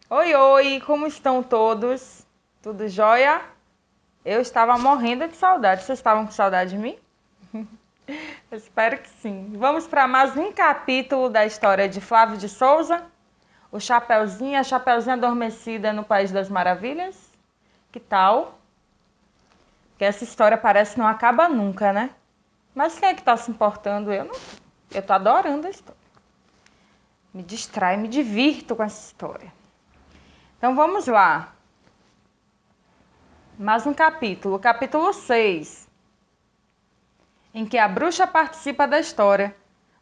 Oi, oi, como estão todos? Tudo jóia? Eu estava morrendo de saudade. Vocês estavam com saudade de mim? Eu espero que sim. Vamos para mais um capítulo da história de Flávio de Souza, o Chapeuzinho, a Chapeuzinho Adormecida no País das Maravilhas. Que tal? Porque essa história parece que não acaba nunca, né? Mas quem é que está se importando? Eu não. Eu tô adorando a história. Me distrai, me divirto com essa história. Então vamos lá. Mais um capítulo, o capítulo 6, em que a bruxa participa da história,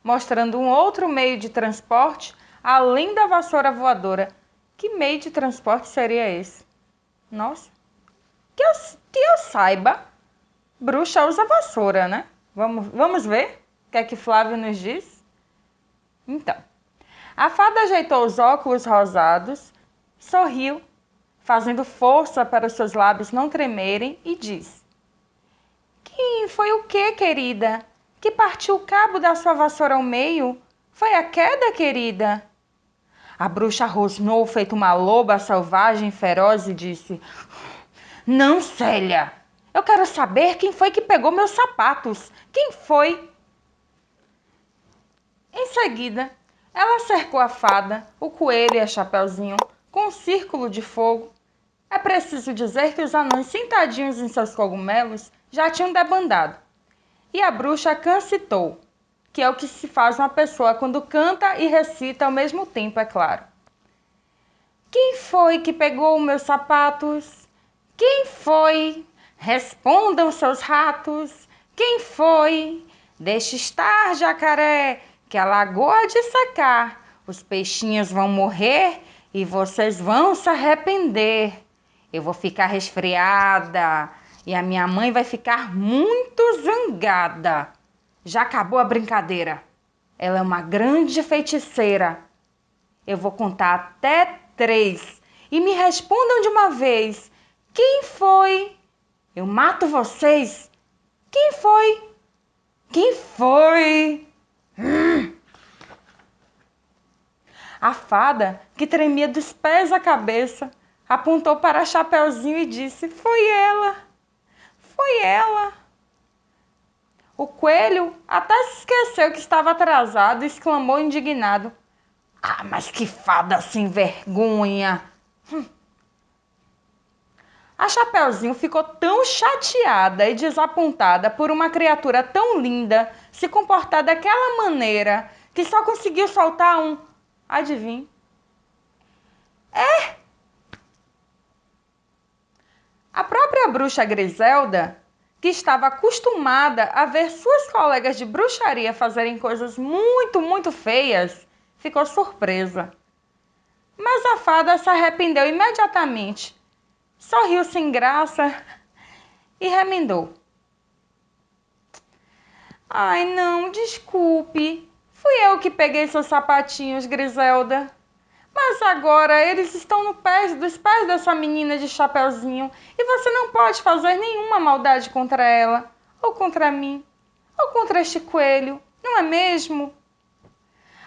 mostrando um outro meio de transporte além da vassoura voadora. Que meio de transporte seria esse? Nossa, que eu saiba, bruxa usa vassoura, né? Vamos ver o que é que Flávio nos diz? Então, a fada ajeitou os óculos rosados, sorriu, fazendo força para os seus lábios não tremerem, e disse: "Que foi o quê, querida? Que partiu o cabo da sua vassoura ao meio? Foi a queda, querida?" A bruxa rosnou feito uma loba selvagem e feroz e disse: "Não, Célia. Eu quero saber quem foi que pegou meus sapatos. Quem foi?" Em seguida, ela cercou a fada, o coelho e a Chapeuzinho com um círculo de fogo. É preciso dizer que os anões sentadinhos em seus cogumelos já tinham debandado. E a bruxa cancitou, que é o que se faz uma pessoa quando canta e recita ao mesmo tempo, é claro. "Quem foi que pegou meus sapatos? Quem foi? Respondam, seus ratos. Quem foi? Deixe estar, jacaré, que a lagoa há de secar. Os peixinhos vão morrer e vocês vão se arrepender. Eu vou ficar resfriada e a minha mãe vai ficar muito zangada. Já acabou a brincadeira. Ela é uma grande feiticeira. Eu vou contar até 3 e me respondam de uma vez. Quem foi? Eu mato vocês. Quem foi? Quem foi?" A fada, que tremia dos pés à cabeça, apontou para Chapeuzinho e disse: "Foi ela. Foi ela." O coelho até se esqueceu que estava atrasado e exclamou indignado: "Ah, mas que fada sem vergonha!" A Chapeuzinho ficou tão chateada e desapontada por uma criatura tão linda se comportar daquela maneira que só conseguiu soltar um "adivinhe." A própria bruxa Griselda, que estava acostumada a ver suas colegas de bruxaria fazerem coisas muito, muito feias, ficou surpresa. Mas a fada se arrependeu imediatamente, sorriu sem graça e remendou: "Ai, não, desculpe. Fui eu que peguei seus sapatinhos, Griselda. Mas agora eles estão dos pés dessa menina de Chapeuzinho e você não pode fazer nenhuma maldade contra ela, ou contra mim, ou contra este coelho, não é mesmo?"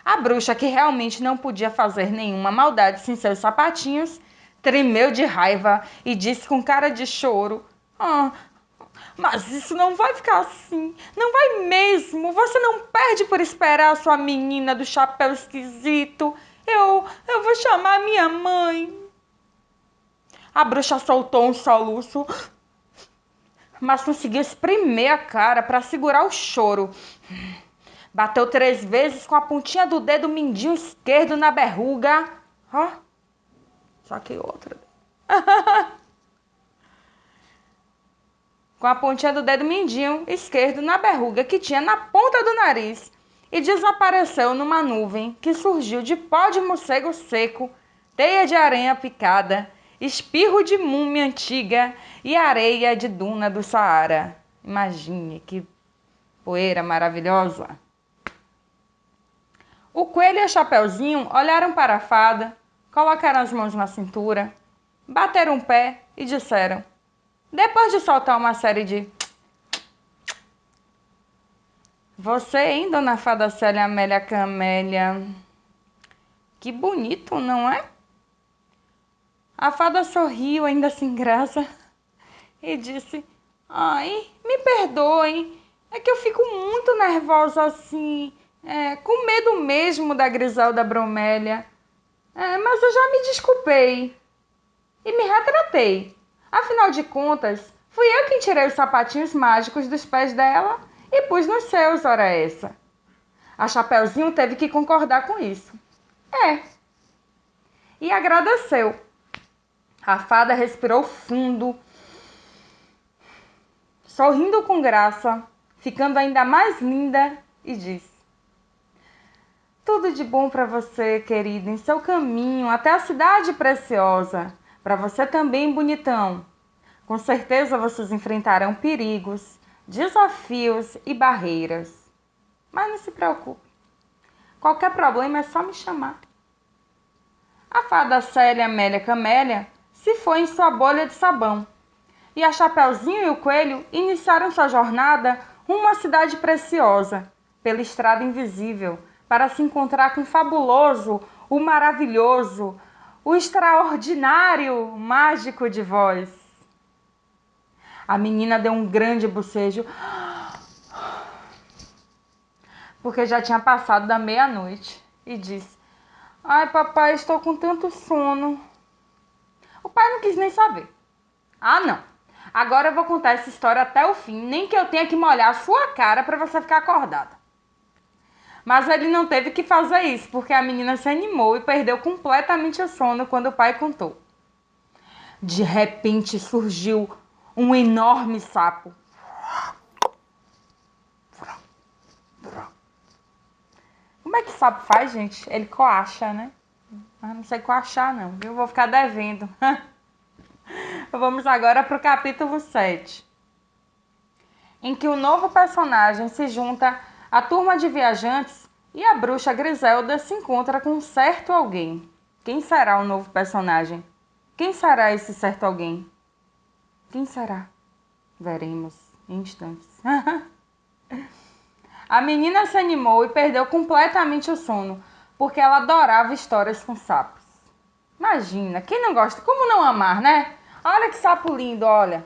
A bruxa, que realmente não podia fazer nenhuma maldade sem seus sapatinhos, tremeu de raiva e disse com cara de choro: "Ah, mas isso não vai ficar assim, não vai mesmo. Você não perde por esperar a sua menina do chapéu esquisito. Eu vou chamar minha mãe." A bruxa soltou um soluço, mas conseguiu espremer a cara para segurar o choro. Bateu 3 vezes com a pontinha do dedo mindinho esquerdo na berruga. Ó, saquei outra. Com a pontinha do dedo mindinho esquerdo na berruga que tinha na ponta do nariz e desapareceu numa nuvem que surgiu de pó de morcego seco, teia de aranha picada, espirro de múmia antiga e areia de duna do Saara. Imagine que poeira maravilhosa. O coelho e a Chapeuzinho olharam para a fada, colocaram as mãos na cintura, bateram o pé e disseram, depois de soltar uma série de Você, hein, dona Fada Célia Amélia Camélia? Que bonito, não é? A fada sorriu, ainda sem graça, e disse: Ai, me perdoem, é que eu fico muito nervosa assim, com medo mesmo da Griselda Bromélia. Mas eu já me desculpei e me retratei. Afinal de contas, fui eu quem tirei os sapatinhos mágicos dos pés dela e pus nos seus, ora essa. A Chapeuzinho teve que concordar com isso. É, e agradeceu. A fada respirou fundo, sorrindo com graça, ficando ainda mais linda, e disse: Tudo de bom para você, querido, em seu caminho até a cidade preciosa. Para você também, bonitão. Com certeza vocês enfrentarão perigos, desafios e barreiras. Mas não se preocupe. Qualquer problema é só me chamar. A fada Célia Amélia Camélia se foi em sua bolha de sabão. E a Chapeuzinho e o Coelho iniciaram sua jornada rumo à cidade preciosa, pela estrada invisível, para se encontrar com o fabuloso, o maravilhoso, o extraordinário mágico de voz. A menina deu um grande bocejo, porque já tinha passado da meia-noite, e disse: Ai, papai, estou com tanto sono. O pai não quis nem saber. Ah, não. Agora eu vou contar essa história até o fim, nem que eu tenha que molhar a sua cara para você ficar acordada. Mas ele não teve que fazer isso, porque a menina se animou e perdeu completamente o sono quando o pai contou. De repente surgiu um enorme sapo. Como é que sapo faz, gente? Ele coacha, né? Mas não sei coachar não, viu? Vou ficar devendo. Vamos agora para o capítulo 7, em que o novo personagem se junta à turma de viajantes e a bruxa Griselda se encontra com um certo alguém. Quem será o novo personagem? Quem será esse certo alguém? Quem será? Veremos em instantes. A menina se animou e perdeu completamente o sono, porque ela adorava histórias com sapos. Imagina, quem não gosta? Como não amar, né? Olha que sapo lindo, olha.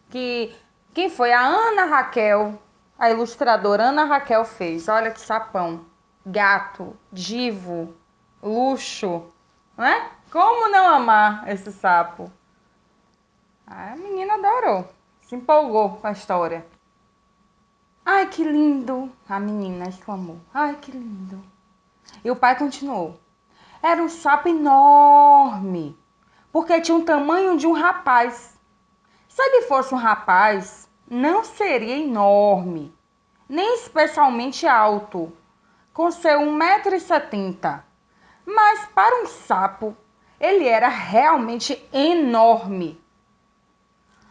Quem foi? A Ana Raquel, a ilustradora Ana Raquel fez. Olha que sapão. Gato, divo, luxo, né? Como não amar esse sapo? A menina adorou, se empolgou com a história. Ai, que lindo! A menina exclamou. Ai, que lindo! E o pai continuou. Era um sapo enorme, porque tinha o tamanho de um rapaz. Se ele fosse um rapaz, não seria enorme, nem especialmente alto, com seu 1,70 m. Mas para um sapo, ele era realmente enorme.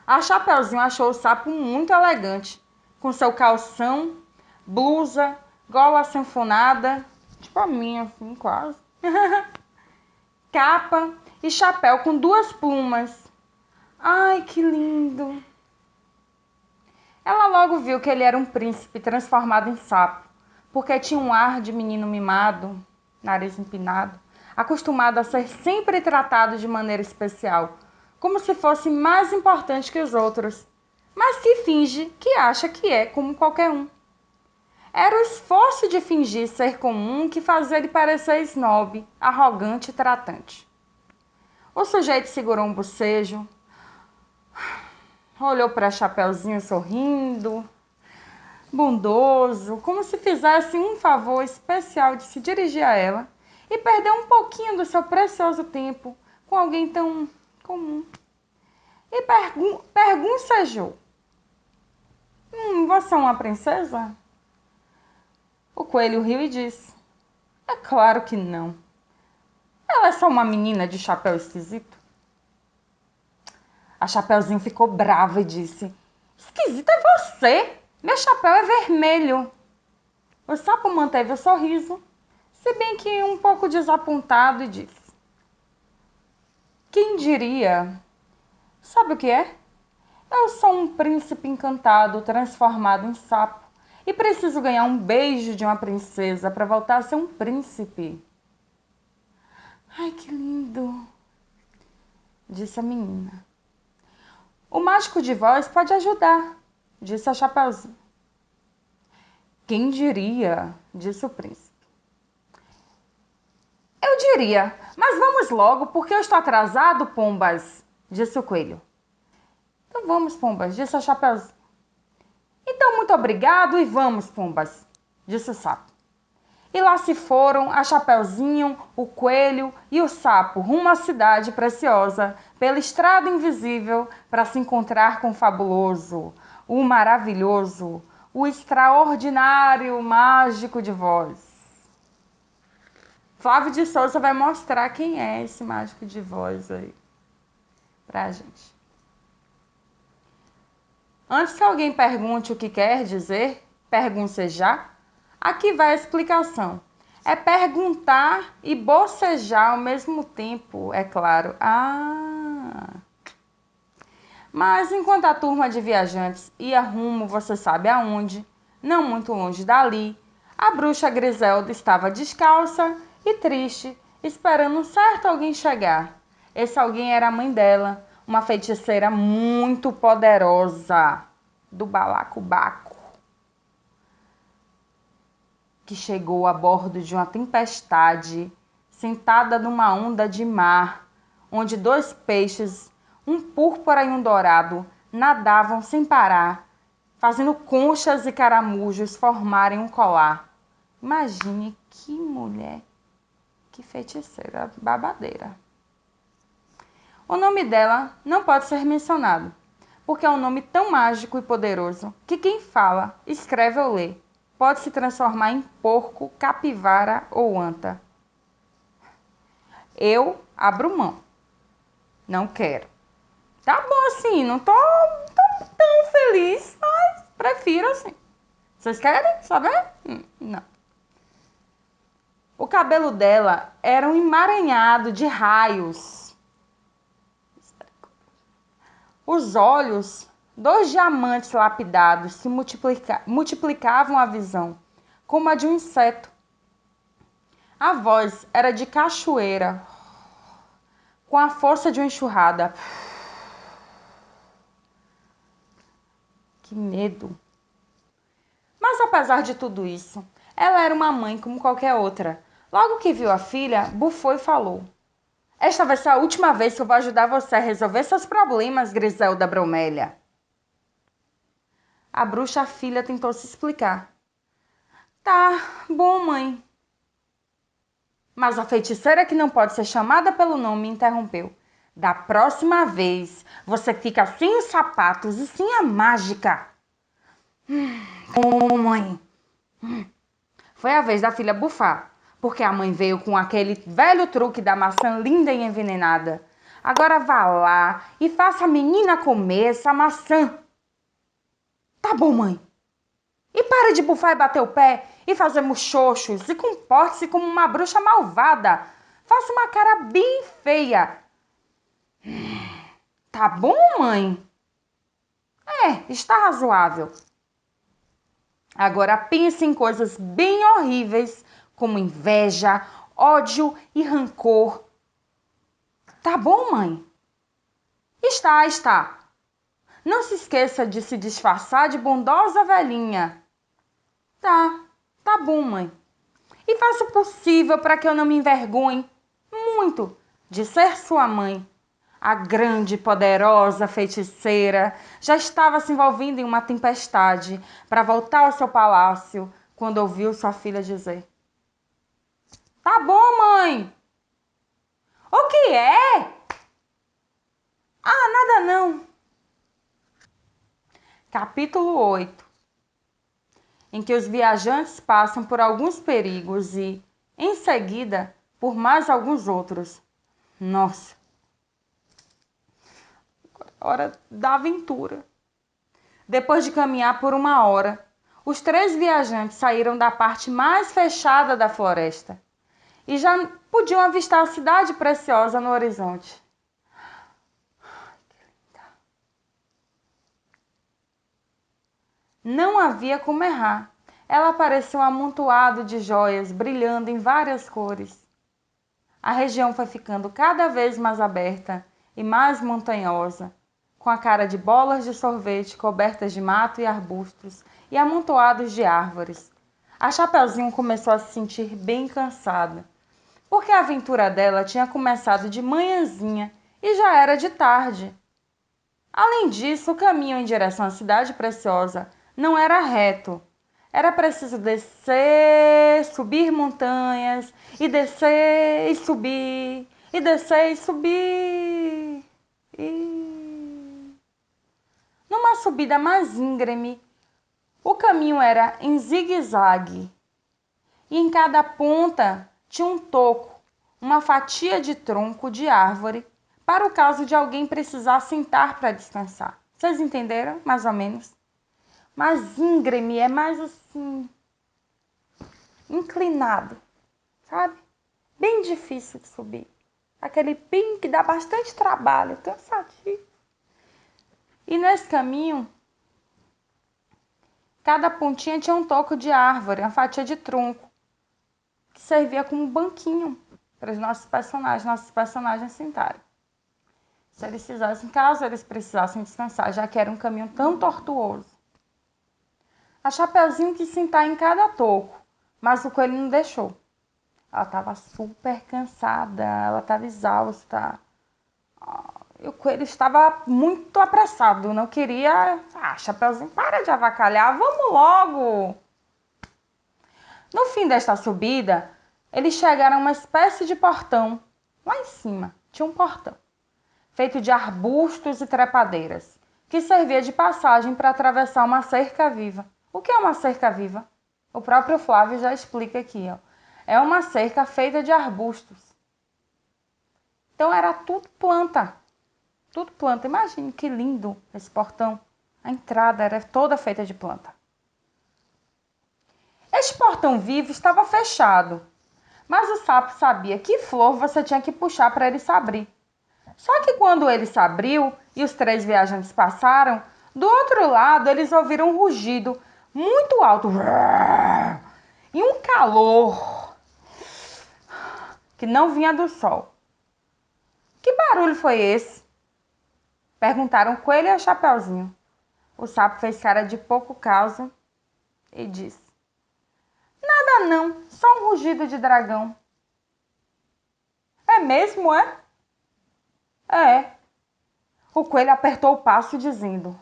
A Chapeuzinho achou o sapo muito elegante, com seu calção, blusa, gola sanfonada, tipo a minha, assim, quase, capa e chapéu com 2 plumas. Ai, que lindo! Ela logo viu que ele era um príncipe transformado em sapo, porque tinha um ar de menino mimado, nariz empinado, acostumado a ser sempre tratado de maneira especial, como se fosse mais importante que os outros, mas que finge que acha que é como qualquer um. Era o esforço de fingir ser comum que fazia ele parecer snob, arrogante e tratante. O sujeito segurou um bocejo, olhou para Chapeuzinho sorrindo, bondoso, como se fizesse um favor especial de se dirigir a ela e perder um pouquinho do seu precioso tempo com alguém tão comum. E perguncejou: Você é uma princesa? O coelho riu e disse: É claro que não. Ela é só uma menina de chapéu esquisito. A Chapeuzinho ficou brava e disse: Esquisita é você! Meu chapéu é vermelho. O sapo manteve o sorriso, se bem que um pouco desapontado, e disse: Quem diria? Sabe o que é? Eu sou um príncipe encantado transformado em sapo E preciso ganhar um beijo de uma princesa para voltar a ser um príncipe. Ai, que lindo, disse a menina. O mágico de voz pode ajudar, disse a Chapeuzinho. Quem diria, disse o príncipe. Eu diria, mas vamos logo, porque eu estou atrasado, Pombas, disse o coelho. Então vamos, Pombas, disse a Chapeuzinho. Então, muito obrigado e vamos, Pombas, disse o sapo. E lá se foram a Chapeuzinho, o coelho e o sapo rumo à cidade preciosa, pela estrada invisível, para se encontrar com o fabuloso, o maravilhoso, o extraordinário mágico de voz. Flávio de Souza vai mostrar quem é esse mágico de voz aí pra gente. Antes que alguém pergunte o que quer dizer, perguncejar, aqui vai a explicação. É perguntar e bocejar ao mesmo tempo, é claro. Mas enquanto a turma de viajantes ia rumo, você sabe aonde, não muito longe dali, a bruxa Griselda estava descalça e triste, esperando um certo alguém chegar. Esse alguém era a mãe dela, uma feiticeira muito poderosa do balacobaco, que chegou a bordo de uma tempestade, sentada numa onda de mar, onde dois peixes, um púrpura e um dourado, nadavam sem parar, fazendo conchas e caramujos formarem um colar. Imagine que mulher, que feiticeira babadeira. O nome dela não pode ser mencionado, porque é um nome tão mágico e poderoso que quem fala, escreve ou lê pode se transformar em porco, capivara ou anta. Eu abro mão. Não quero. Tá bom assim, não tô tão feliz, mas prefiro assim. Vocês querem saber? Não. O cabelo dela era um emaranhado de raios. Os olhos, dois diamantes lapidados que multiplicavam a visão, como a de um inseto. A voz era de cachoeira, com a força de uma enxurrada. Que medo! Mas apesar de tudo isso, ela era uma mãe como qualquer outra. Logo que viu a filha, bufou e falou: Esta vai ser a última vez que eu vou ajudar você a resolver seus problemas, Griselda Bromélia. A bruxa filha tentou se explicar. Tá bom, mãe. Mas a feiticeira que não pode ser chamada pelo nome interrompeu. Da próxima vez, você fica sem os sapatos e sem a mágica. Mãe. Foi a vez da filha bufar, porque a mãe veio com aquele velho truque da maçã linda e envenenada. Agora vá lá e faça a menina comer essa maçã. Tá bom, mãe. E pare de bufar e bater o pé e fazer muxoxos e comporte-se como uma bruxa malvada. Faça uma cara bem feia. Tá bom, mãe? Está razoável. Agora pense em coisas bem horríveis, como inveja, ódio e rancor. Tá bom, mãe? Está. Não se esqueça de se disfarçar de bondosa velhinha. Tá bom, mãe. E faça o possível para que eu não me envergonhe muito de ser sua mãe. A grande e poderosa feiticeira já estava se envolvendo em uma tempestade para voltar ao seu palácio quando ouviu sua filha dizer: Tá bom, mãe. O que é? Nada não. Capítulo 8, em que os viajantes passam por alguns perigos e, em seguida, por mais alguns outros. Nossa! Hora da aventura. Depois de caminhar por uma hora, os três viajantes saíram da parte mais fechada da floresta e já podiam avistar a cidade preciosa no horizonte. Não havia como errar. ela parecia um amontoado de joias brilhando em várias cores. A região foi ficando cada vez mais aberta e mais montanhosa, com a cara de bolas de sorvete cobertas de mato e arbustos e amontoados de árvores. A Chapeuzinho começou a se sentir bem cansada, porque a aventura dela tinha começado de manhãzinha e já era de tarde. Além disso, o caminho em direção à Cidade Preciosa não era reto. Era preciso descer, subir montanhas, e descer e subir, e descer e subir. Numa subida mais íngreme, o caminho era em zigue-zague, e em cada ponta tinha um toco, uma fatia de tronco de árvore, para o caso de alguém precisar sentar para descansar. Vocês entenderam? Mais ou menos. Mas íngreme é mais assim, inclinado, sabe? Bem difícil de subir. Aquele pin que dá bastante trabalho, cansativo. E nesse caminho, cada pontinha tinha um toco de árvore, uma fatia de tronco, que servia como um banquinho para os nossos personagens sentarem. Se eles fizessem, caso eles precisassem descansar, já que era um caminho tão tortuoso. A Chapeuzinho quis sentar em cada toco, mas o coelho não deixou. Ela estava super cansada, ela estava exausta. E o coelho estava muito apressado, não queria... Chapeuzinho, para de avacalhar, vamos logo! No fim desta subida, eles chegaram a uma espécie de portão. Lá em cima tinha um portão, feito de arbustos e trepadeiras, que servia de passagem para atravessar uma cerca viva. O que é uma cerca viva? O próprio Flávio já explica aqui. É uma cerca feita de arbustos. Então era tudo planta. Tudo planta. Imagine que lindo esse portão. A entrada era toda feita de planta. Este portão vivo estava fechado, mas o sapo sabia que flor você tinha que puxar para ele se abrir. Só que quando ele se abriu e os 3 viajantes passaram, do outro lado eles ouviram um rugido muito alto e um calor que não vinha do sol. Que barulho foi esse? Perguntaram o coelho e a Chapeuzinho. O sapo fez cara de pouco caso e disse: Nada não, só um rugido de dragão. É mesmo, é? É. O coelho apertou o passo dizendo: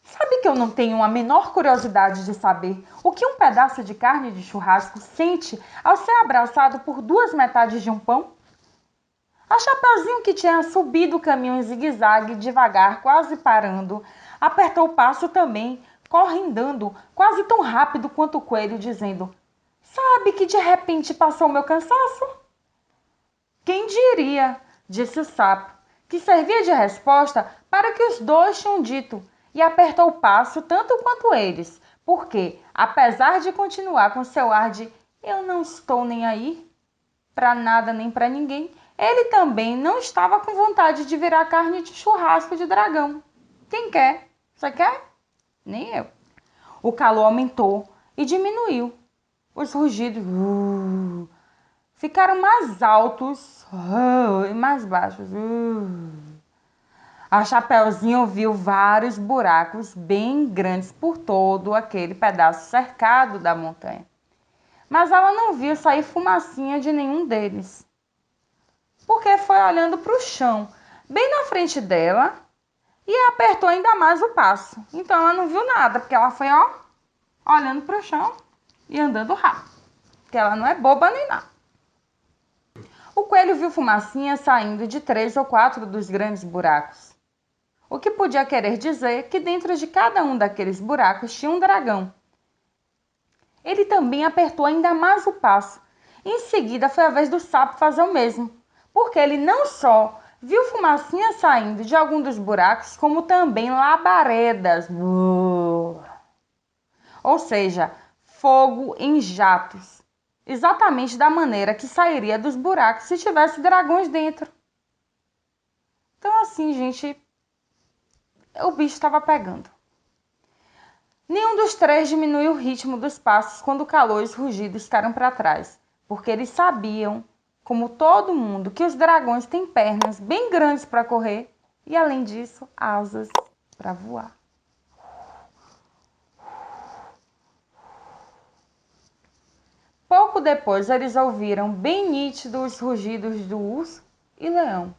Sabe que eu não tenho a menor curiosidade de saber o que um pedaço de carne de churrasco sente ao ser abraçado por 2 metades de um pão? A Chapeuzinho, que tinha subido o caminho em zigue-zague, devagar, quase parando, apertou o passo também, correndando, quase tão rápido quanto o coelho, dizendo: Sabe que de repente passou o meu cansaço? Quem diria, disse o sapo, que servia de resposta para o que os 2 tinham dito, e apertou o passo tanto quanto eles, porque, apesar de continuar com seu ar de eu não estou nem aí, para nada nem para ninguém, ele também não estava com vontade de virar carne de churrasco de dragão. Quem quer? Você quer? Nem eu. O calor aumentou e diminuiu. Os rugidos ficaram mais altos e mais baixos. A Chapeuzinho viu vários buracos bem grandes por todo aquele pedaço cercado da montanha. Mas ela não viu sair fumacinha de nenhum deles, porque foi olhando para o chão, bem na frente dela, e apertou ainda mais o passo. Então ela não viu nada, porque ela foi olhando para o chão e andando rápido, porque ela não é boba nem nada. O coelho viu fumacinha saindo de 3 ou 4 dos grandes buracos, o que podia querer dizer que dentro de cada um daqueles buracos tinha um dragão. Ele também apertou ainda mais o passo. Em seguida foi a vez do sapo fazer o mesmo, porque ele não só viu fumacinha saindo de algum dos buracos, como também labaredas. Ou seja, fogo em jatos. Exatamente da maneira que sairia dos buracos se tivesse dragões dentro. Então assim, gente, o bicho estava pegando. Nenhum dos três diminuiu o ritmo dos passos quando o calor e os rugidos ficaram para trás, porque eles sabiam, como todo mundo, que os dragões têm pernas bem grandes para correr e, além disso, asas para voar. Pouco depois, eles ouviram bem nítidos os rugidos do urso e leão.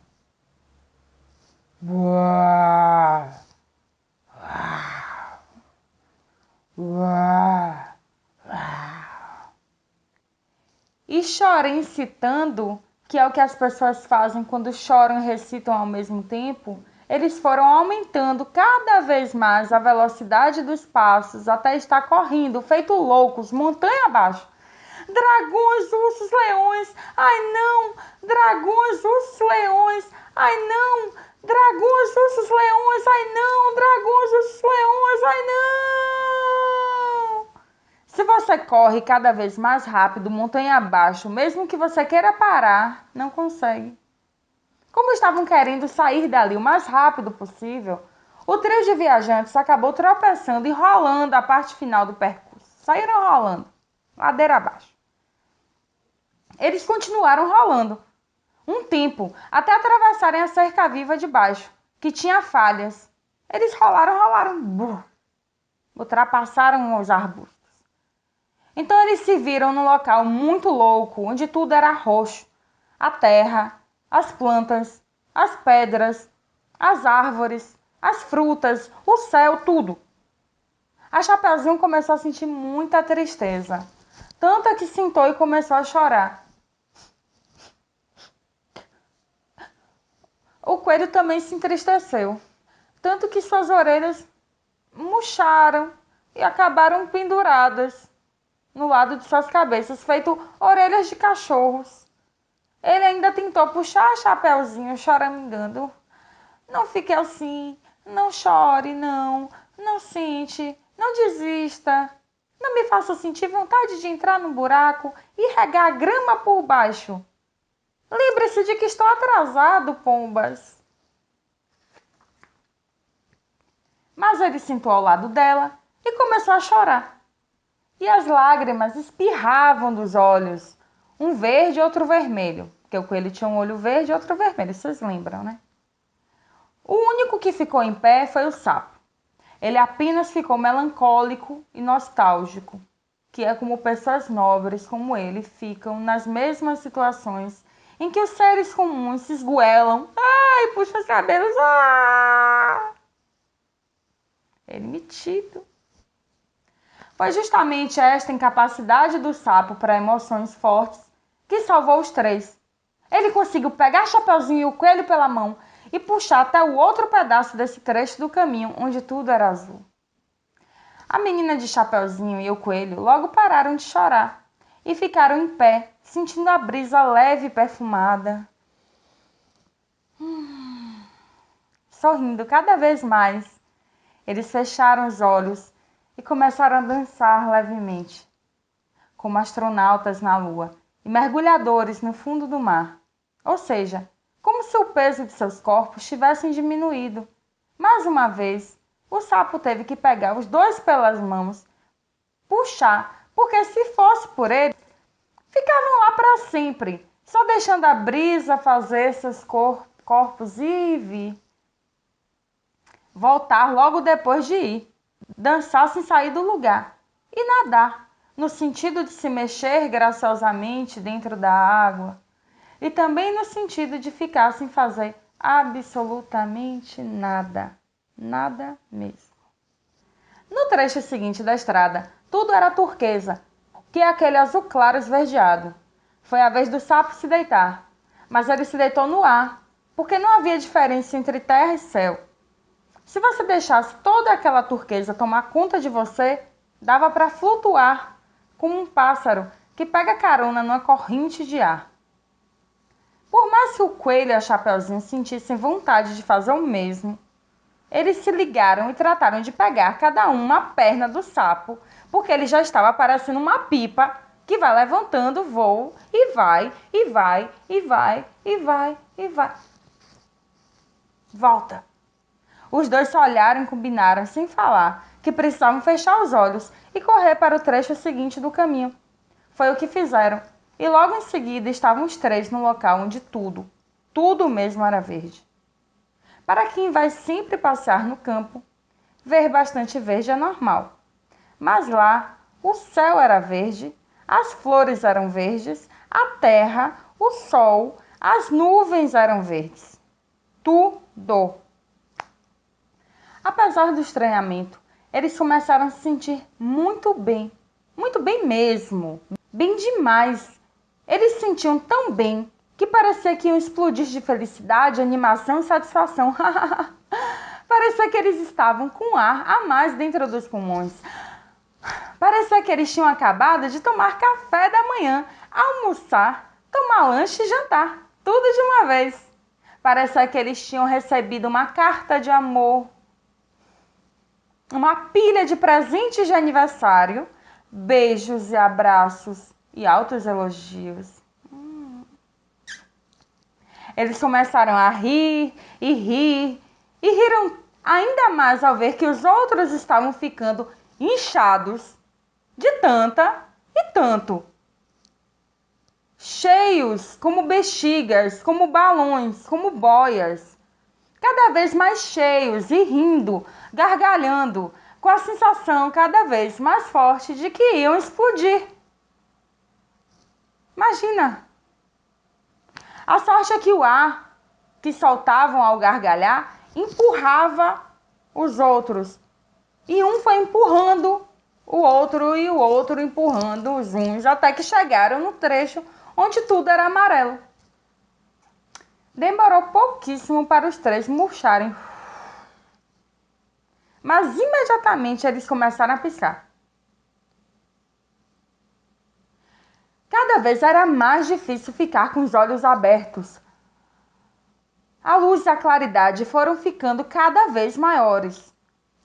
Uá! Uá! E chorem citando, que é o que as pessoas fazem quando choram e recitam ao mesmo tempo, eles foram aumentando cada vez mais a velocidade dos passos até estar correndo, feito loucos, montanha abaixo. Dragões, ursos, leões, ai não! Dragões, ursos, leões, ai não! Dragões, ursos, leões, ai não! Dragões, ursos, leões, ai não! Se você corre cada vez mais rápido, montanha abaixo, mesmo que você queira parar, não consegue. Como estavam querendo sair dali o mais rápido possível, o trio de viajantes acabou tropeçando e rolando a parte final do percurso. Saíram rolando, ladeira abaixo. Eles continuaram rolando um tempo até atravessarem a cerca viva de baixo, que tinha falhas. Eles rolaram, ultrapassaram os arbustos. Então eles se viram num local muito louco, onde tudo era roxo. A terra, as plantas, as pedras, as árvores, as frutas, o céu, tudo. A Chapeuzinho começou a sentir muita tristeza, tanto que sentou e começou a chorar. O coelho também se entristeceu, tanto que suas orelhas murcharam e acabaram penduradas no lado de suas cabeças, feito orelhas de cachorros. Ele ainda tentou puxar a Chapeuzinho, choramingando. Não fique assim, não chore, não sente, não desista. Não me faça sentir vontade de entrar no buraco e regar a grama por baixo. Lembre-se de que estou atrasado, pombas. Mas ele sentou ao lado dela e começou a chorar. E as lágrimas espirravam dos olhos, um verde e outro vermelho, porque o coelho tinha um olho verde e outro vermelho, vocês lembram, né? O único que ficou em pé foi o sapo. Ele apenas ficou melancólico e nostálgico, que é como pessoas nobres como ele ficam nas mesmas situações em que os seres comuns se esgoelam. Ai, puxa os cabelos. Ah! Ele metido. Foi justamente esta incapacidade do sapo para emoções fortes que salvou os três. Ele conseguiu pegar Chapeuzinho e o coelho pela mão e puxar até o outro pedaço desse trecho do caminho onde tudo era azul. A menina de Chapeuzinho e o coelho logo pararam de chorar e ficaram em pé, sentindo a brisa leve e perfumada. Sorrindo cada vez mais, eles fecharam os olhos e começaram a dançar levemente, como astronautas na lua e mergulhadores no fundo do mar. Ou seja, como se o peso de seus corpos tivessem diminuído. Mais uma vez, o sapo teve que pegar os dois pelas mãos, puxar, porque se fosse por ele, ficavam lá para sempre, só deixando a brisa fazer seus corpos ir e vir. Voltar logo depois de ir, dançar sem sair do lugar e nadar, no sentido de se mexer graciosamente dentro da água e também no sentido de ficar sem fazer absolutamente nada, nada mesmo. No trecho seguinte da estrada, tudo era turquesa, que é aquele azul claro esverdeado. Foi a vez do sapo se deitar, mas ele se deitou no ar, porque não havia diferença entre terra e céu. Se você deixasse toda aquela turquesa tomar conta de você, dava para flutuar como um pássaro que pega carona numa corrente de ar. Por mais que o coelho e a Chapeuzinho sentissem vontade de fazer o mesmo, eles se ligaram e trataram de pegar cada um uma perna do sapo, porque ele já estava parecendo uma pipa que vai levantando voo e vai, e vai, e vai, e vai, e vai. Volta! Os dois se olharam e combinaram, sem falar, que precisavam fechar os olhos e correr para o trecho seguinte do caminho. Foi o que fizeram, e logo em seguida estavam os três no local onde tudo mesmo era verde. Para quem vai sempre passear no campo, ver bastante verde é normal. Mas lá, o céu era verde, as flores eram verdes, a terra, o sol, as nuvens eram verdes. Tudo. Apesar do estranhamento, eles começaram a se sentir muito bem mesmo, bem demais. Eles se sentiam tão bem que parecia que iam explodir de felicidade, animação e satisfação. Parecia que eles estavam com ar a mais dentro dos pulmões. Parecia que eles tinham acabado de tomar café da manhã, almoçar, tomar lanche e jantar, tudo de uma vez. Parecia que eles tinham recebido uma carta de amor, uma pilha de presentes de aniversário, beijos e abraços e altos elogios. Eles começaram a rir e riram ainda mais ao ver que os outros estavam ficando inchados de tanta e tanto, cheios como bexigas, como balões, como boias, cada vez mais cheios e rindo, gargalhando, com a sensação cada vez mais forte de que iam explodir. Imagina! A sorte é que o ar que soltavam ao gargalhar empurrava os outros, e um foi empurrando o outro e o outro empurrando os uns, até que chegaram no trecho onde tudo era amarelo. Demorou pouquíssimo para os três murcharem, mas imediatamente eles começaram a piscar. Cada vez era mais difícil ficar com os olhos abertos. A luz e a claridade foram ficando cada vez maiores.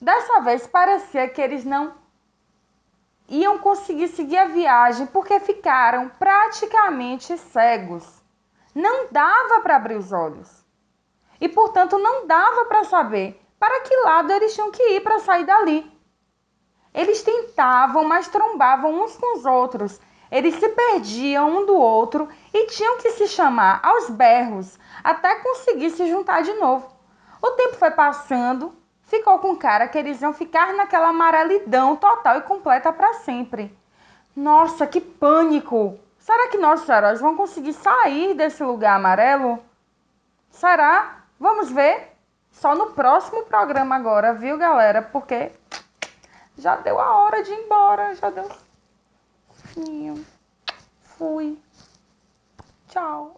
Dessa vez parecia que eles não iam conseguir seguir a viagem porque ficaram praticamente cegos. Não dava para abrir os olhos. E, portanto, não dava para saber para que lado eles tinham que ir para sair dali. Eles tentavam, mas trombavam uns com os outros. Eles se perdiam um do outro e tinham que se chamar aos berros até conseguir se juntar de novo. O tempo foi passando, ficou com cara que eles iam ficar naquela amarelidão total e completa para sempre. Nossa, que pânico! Será que nossos heróis vão conseguir sair desse lugar amarelo? Será? Vamos ver? Só no próximo programa agora, viu, galera? Porque já deu a hora de ir embora, já deu. Fui. Tchau.